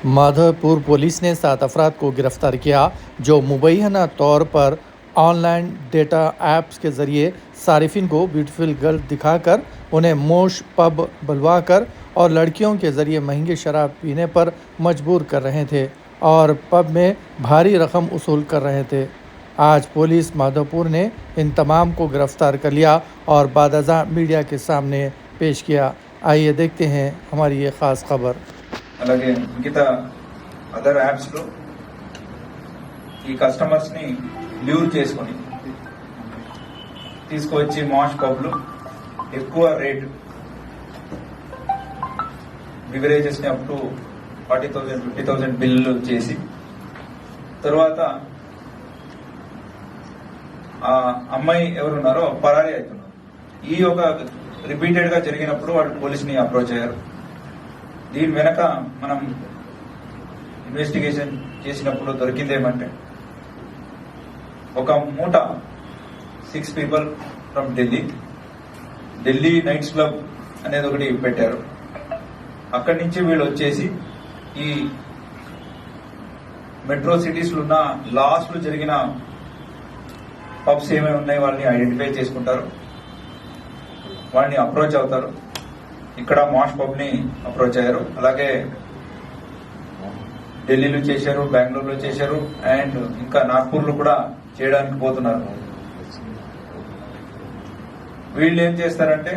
Madhopur police ने 7 अफराद को गिरफ्तार किया जो मुबैना तौर पर ऑनलाइन डेटा ऐप्स के ज़रिए सारिफिन को ब्यूटीफुल गर्ल दिखाकर उन्हें मोश पब बुलवाकर और लड़कियों के ज़रिए महंगी शराब पीने पर मजबूर कर रहे थे और पब में भारी रकम वसूल कर रहे थे। आज पुलिस माधोपुर ने इन तमाम को गिरफ्तार कर लिया और बादअज़ां मीडिया के सामने पेश किया। आइए देखते हैं हमारी ये ख़ास खबर। అలాగే మిగతా అదర్ యాప్స్లో ఈ కస్టమర్స్ని ల్యూర్ చేసుకొని తీసుకువచ్చి మాష్ పబ్లు ఎక్కువ రేట్ బివరేజెస్ని అప్ టు 40,000 50,000 బిల్లు చేసి తర్వాత ఆ అమ్మాయి ఎవరున్నారో పరారీ అవుతున్నారు. ఈ ఒక రిపీటెడ్గా జరిగినప్పుడు వాళ్ళు పోలీస్ని అప్రోచ్ అయ్యారు. దీని వెనక మనం ఇన్వెస్టిగేషన్ చేసినప్పుడు దొరికిందేమంటే ఒక మూట 6 people from Delhi nights club అనేది ఒకటి పెట్టారు. అక్కడి నుంచి వీళ్ళు వచ్చేసి ఈ మెట్రో సిటీస్ లో ఉన్న లాస్ట్ లో జరిగిన పబ్స్ ఏమేమి ఉన్నాయి వాళ్ళని ఐడెంటిఫై చేసుకుంటారు, వాళ్ళని అప్రోచ్ అవుతారు. ఇక్కడ మాష్ పబ్ ని అప్రోచ్ అయ్యారు. అలాగే ఢిల్లీలో చేశారు, బెంగళూరులో చేశారు అండ్ ఇంకా నాగ్పూర్ లో కూడా చేయడానికి పోతున్నారు. వీళ్ళు ఏం చేస్తారంటే